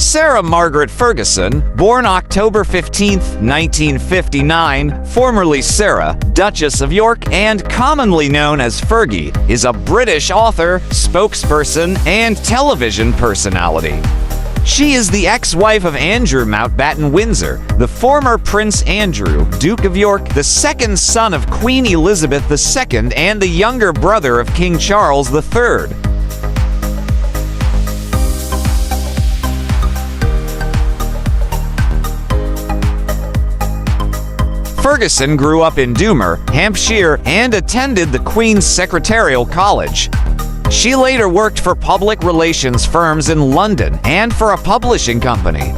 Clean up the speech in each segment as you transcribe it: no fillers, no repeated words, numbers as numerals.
Sarah Margaret Ferguson, born October 15, 1959, formerly Sarah, Duchess of York, and commonly known as Fergie, is a British author, spokesperson, and television personality. She is the ex-wife of Andrew Mountbatten Windsor, the former Prince Andrew, Duke of York, the second son of Queen Elizabeth II, and the younger brother of King Charles III. Ferguson grew up in Dumer, Hampshire, and attended the Queen's Secretarial College. She later worked for public relations firms in London and for a publishing company.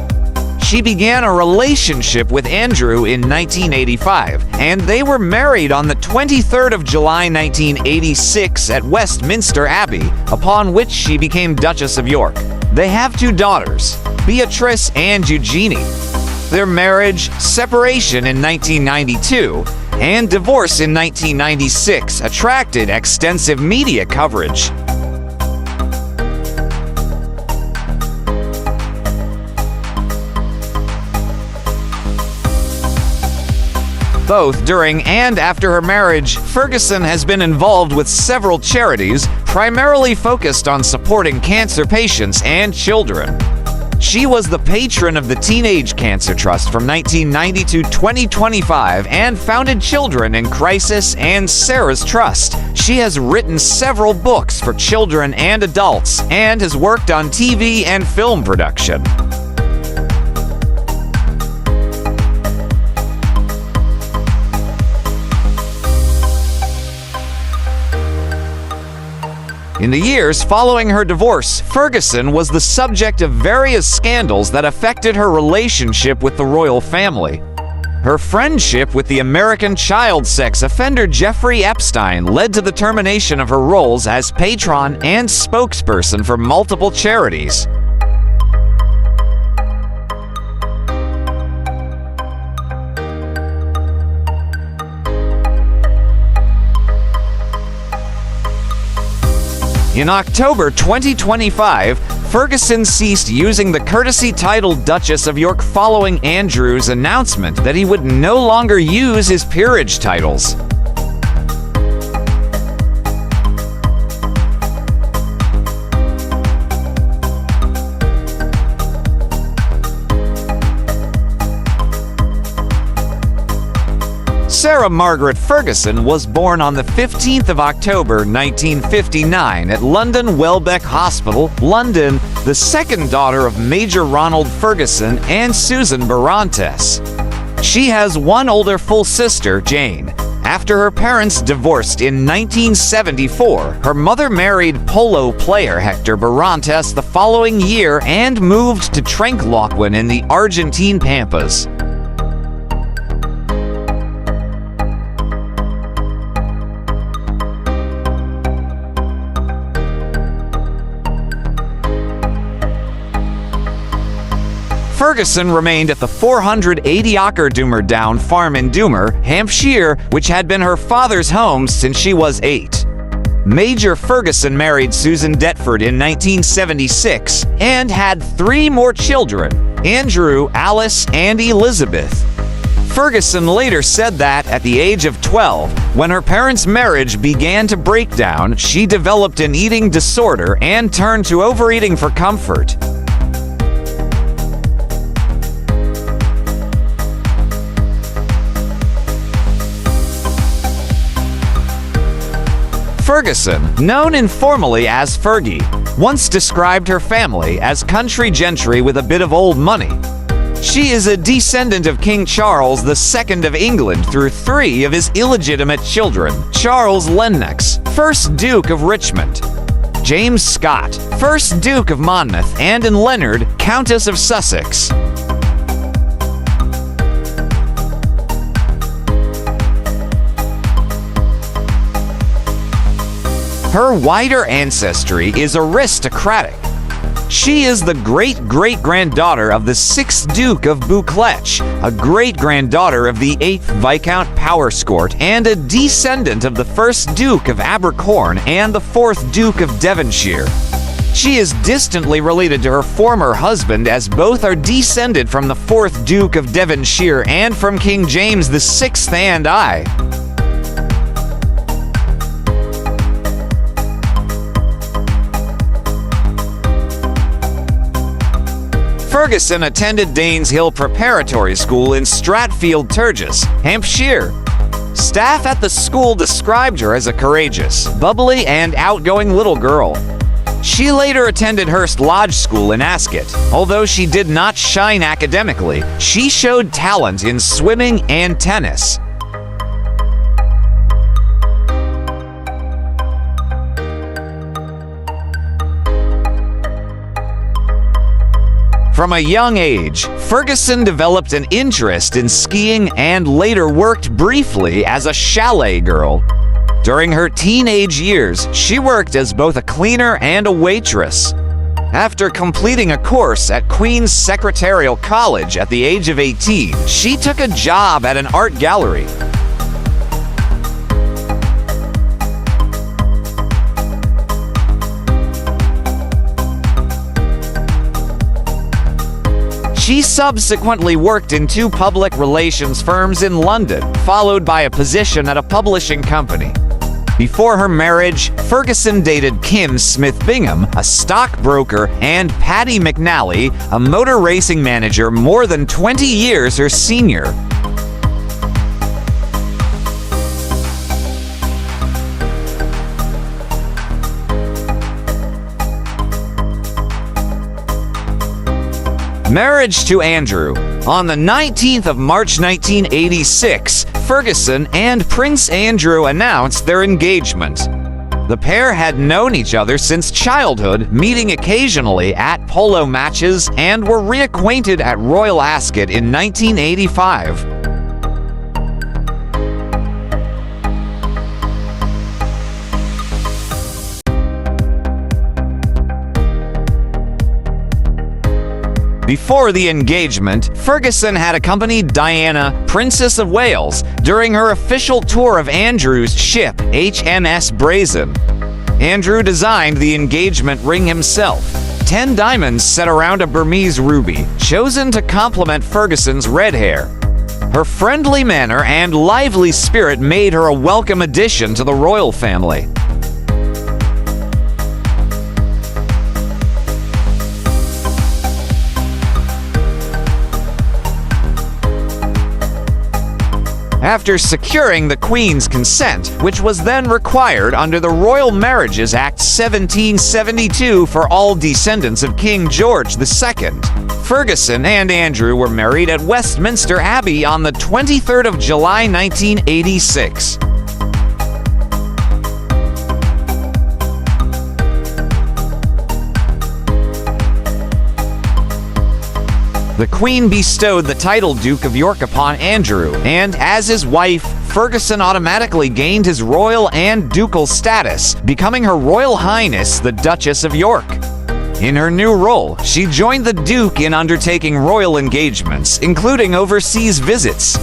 She began a relationship with Andrew in 1985, and they were married on the 23rd of July 1986 at Westminster Abbey, upon which she became Duchess of York. They have two daughters, Beatrice and Eugenie. Their marriage, separation in 1992, and divorce in 1996 attracted extensive media coverage. Both during and after her marriage, Ferguson has been involved with several charities, primarily focused on supporting cancer patients and children. She was the patron of the Teenage Cancer Trust from 1990 to 2025 and founded Children in Crisis and Sarah's Trust. She has written several books for children and adults and has worked on TV and film production. In the years following her divorce, Ferguson was the subject of various scandals that affected her relationship with the royal family. Her friendship with the American child sex offender Jeffrey Epstein led to the termination of her roles as patron and spokesperson for multiple charities. In October 2025, Ferguson ceased using the courtesy title Duchess of York following Andrew's announcement that he would no longer use his peerage titles. Sarah Margaret Ferguson was born on the 15th of October 1959 at London Welbeck Hospital, London, the second daughter of Major Ronald Ferguson and Susan Barontes. She has one older full sister, Jane. After her parents divorced in 1974, her mother married polo player Hector Barontes the following year and moved to Trencloquin in the Argentine Pampas. Ferguson remained at the 480-acre Dumer Down farm in Dumer, Hampshire, which had been her father's home since she was 8. Major Ferguson married Susan Detford in 1976 and had 3 more children, Andrew, Alice, and Elizabeth. Ferguson later said that, at the age of 12, when her parents' marriage began to break down, she developed an eating disorder and turned to overeating for comfort. Ferguson, known informally as Fergie, once described her family as country gentry with a bit of old money. She is a descendant of King Charles II of England through 3 of his illegitimate children: Charles Lennox, 1st Duke of Richmond; James Scott, 1st Duke of Monmouth; and in Leonard, Countess of Sussex. Her wider ancestry is aristocratic. She is the great-great-granddaughter of the 6th Duke of Buccleuch, a great-granddaughter of the 8th Viscount Powerscourt, and a descendant of the 1st Duke of Abercorn and the 4th Duke of Devonshire. She is distantly related to her former husband, as both are descended from the 4th Duke of Devonshire and from King James VI and I. Ferguson attended Danes Hill Preparatory School in Stratfield, Duchess, Hampshire. Staff at the school described her as a courageous, bubbly, and outgoing little girl. She later attended Hurst Lodge School in Ascot. Although she did not shine academically, she showed talent in swimming and tennis. From a young age, Ferguson developed an interest in skiing and later worked briefly as a chalet girl. During her teenage years, she worked as both a cleaner and a waitress. After completing a course at Queen's Secretarial College at the age of 18, she took a job at an art gallery. She subsequently worked in 2 public relations firms in London, followed by a position at a publishing company. Before her marriage, Ferguson dated Kim Smith Bingham, a stockbroker, and Paddy McNally, a motor racing manager more than 20 years her senior. Marriage to Andrew. On the 19th of March 1986, Ferguson and Prince Andrew announced their engagement. The pair had known each other since childhood, meeting occasionally at polo matches, and were reacquainted at Royal Ascot in 1985. Before the engagement, Ferguson had accompanied Diana, Princess of Wales, during her official tour of Andrew's ship, HMS Brazen. Andrew designed the engagement ring himself, 10 diamonds set around a Burmese ruby, chosen to complement Ferguson's red hair. Her friendly manner and lively spirit made her a welcome addition to the royal family. After securing the Queen's consent, which was then required under the Royal Marriages Act 1772 for all descendants of King George II, Ferguson and Andrew were married at Westminster Abbey on the 23rd of July 1986. The Queen bestowed the title Duke of York upon Andrew, and as his wife, Ferguson automatically gained his royal and ducal status, becoming Her Royal Highness the Duchess of York. In her new role, she joined the Duke in undertaking royal engagements, including overseas visits.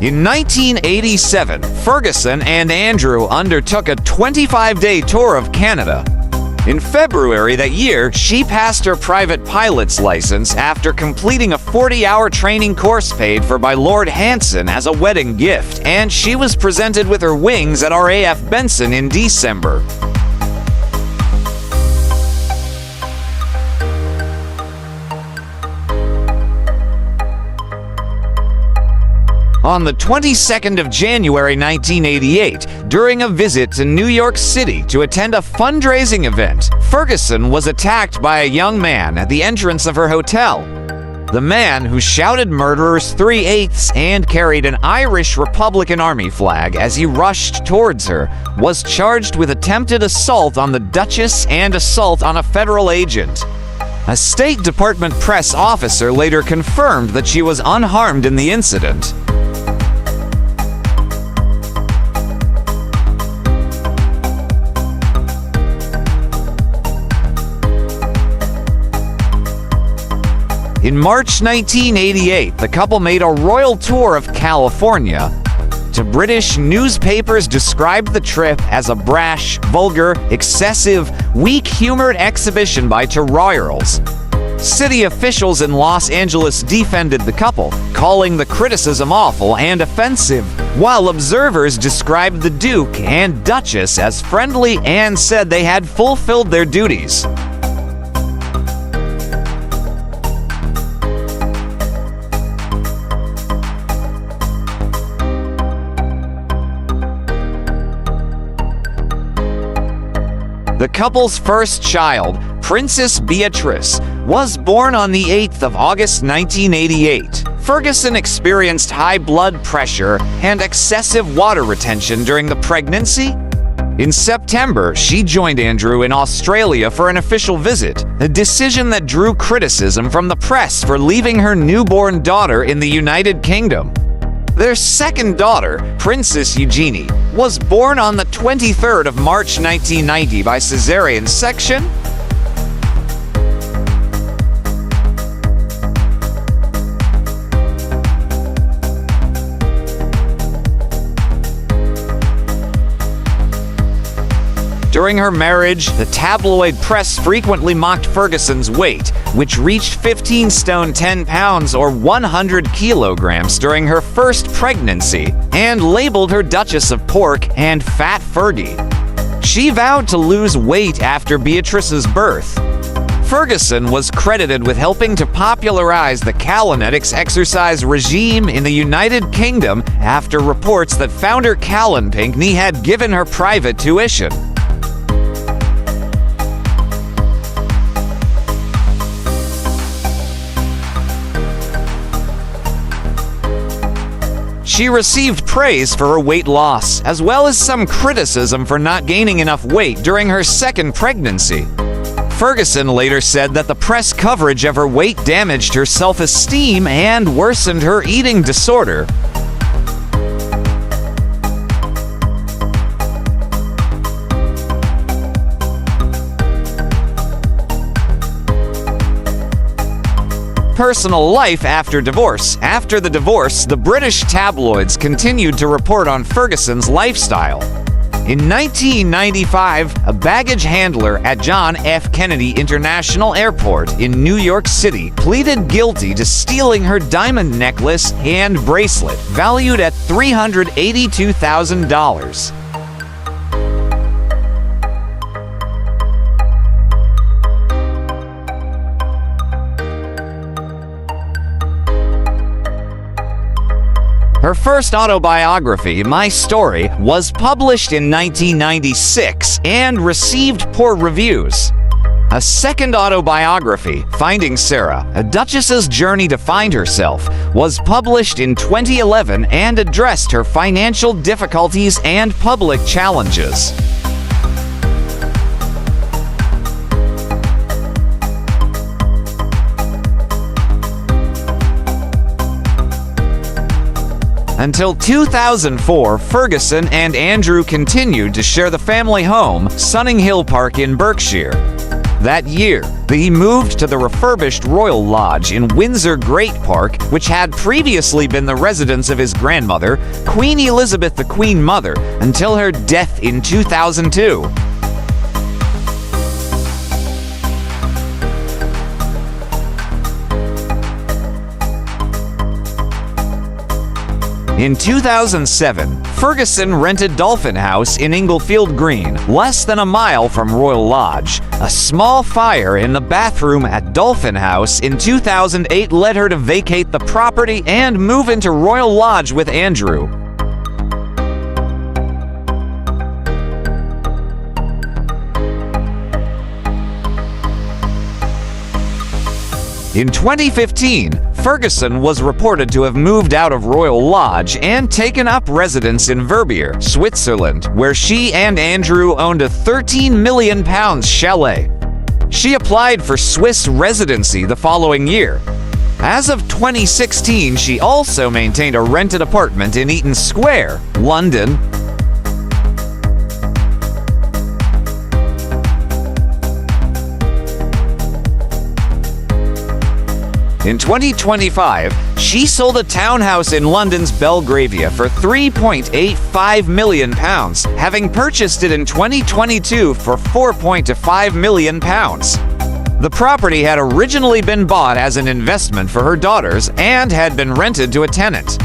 In 1987, Ferguson and Andrew undertook a 25-day tour of Canada. In February that year, she passed her private pilot's license after completing a 40-hour training course paid for by Lord Hanson as a wedding gift, and she was presented with her wings at RAF Benson in December. On the 22nd of January 1988, during a visit to New York City to attend a fundraising event, Ferguson was attacked by a young man at the entrance of her hotel. The man, who shouted "murderers 3/8" and carried an Irish Republican Army flag as he rushed towards her, was charged with attempted assault on the Duchess and assault on a federal agent. A State Department press officer later confirmed that she was unharmed in the incident. In March 1988, the couple made a royal tour of California. To British newspapers described the trip as a brash, vulgar, excessive, weak-humored exhibition by two royals. City officials in Los Angeles defended the couple, calling the criticism awful and offensive, while observers described the Duke and Duchess as friendly and said they had fulfilled their duties. The couple's first child, Princess Beatrice, was born on the 8th of August 1988. Ferguson experienced high blood pressure and excessive water retention during the pregnancy. In September, she joined Andrew in Australia for an official visit, a decision that drew criticism from the press for leaving her newborn daughter in the United Kingdom. Their second daughter, Princess Eugenie, was born on the 23rd of March 1990 by cesarean section. During her marriage, the tabloid press frequently mocked Ferguson's weight, which reached 15 stone 10 pounds or 100 kilograms during her first pregnancy, and labeled her Duchess of Pork and Fat Fergie. She vowed to lose weight after Beatrice's birth. Ferguson was credited with helping to popularize the Kalanetics exercise regime in the United Kingdom after reports that founder Callan Pinkney had given her private tuition. She received praise for her weight loss, as well as some criticism for not gaining enough weight during her second pregnancy. Ferguson later said that the press coverage of her weight damaged her self-esteem and worsened her eating disorder. Personal life after divorce. After the divorce, the British tabloids continued to report on Ferguson's lifestyle. In 1995, a baggage handler at John F. Kennedy International Airport in New York City pleaded guilty to stealing her diamond necklace and bracelet, valued at $382,000. Her first autobiography, My Story, was published in 1996 and received poor reviews. A second autobiography, Finding Sarah, a Duchess's journey to find herself, was published in 2011 and addressed her financial difficulties and public challenges. Until 2004, Ferguson and Andrew continued to share the family home, Sunning Hill Park in Berkshire. That year, he moved to the refurbished Royal Lodge in Windsor Great Park, which had previously been the residence of his grandmother, Queen Elizabeth the Queen Mother, until her death in 2002. In 2007, Ferguson rented Dolphin House in Inglefield Green, less than a mile from Royal Lodge. A small fire in the bathroom at Dolphin House in 2008 led her to vacate the property and move into Royal Lodge with Andrew. In 2015, Ferguson was reported to have moved out of Royal Lodge and taken up residence in Verbier, Switzerland, where she and Andrew owned a £13 million chalet. She applied for Swiss residency the following year. As of 2016, she also maintained a rented apartment in Eaton Square, London. In 2025, she sold a townhouse in London's Belgravia for £3.85 million, having purchased it in 2022 for £4.5 million. The property had originally been bought as an investment for her daughters and had been rented to a tenant.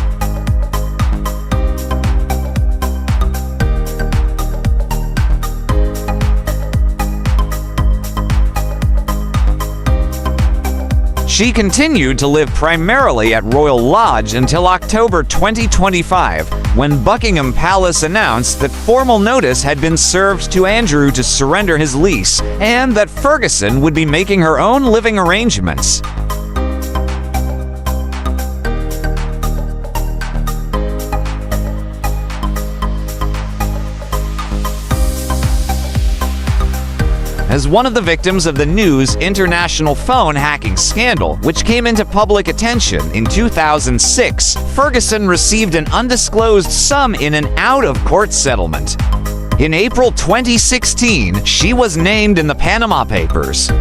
She continued to live primarily at Royal Lodge until October 2025, when Buckingham Palace announced that formal notice had been served to Andrew to surrender his lease and that Ferguson would be making her own living arrangements. As one of the victims of the News international phone hacking scandal, which came into public attention in 2006, Ferguson received an undisclosed sum in an out-of-court settlement. In April 2016, she was named in the Panama Papers.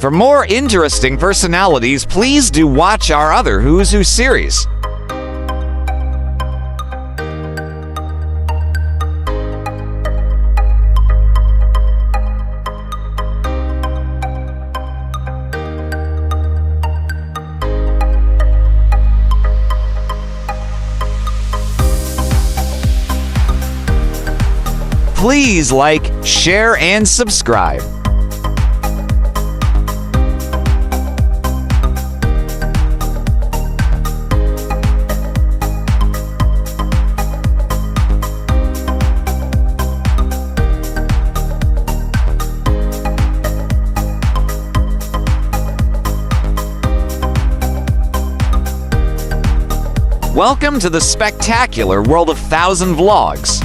For more interesting personalities, please do watch our other Who's Who series. Please like, share, and subscribe. Welcome to the spectacular world of 1000 Vlogs.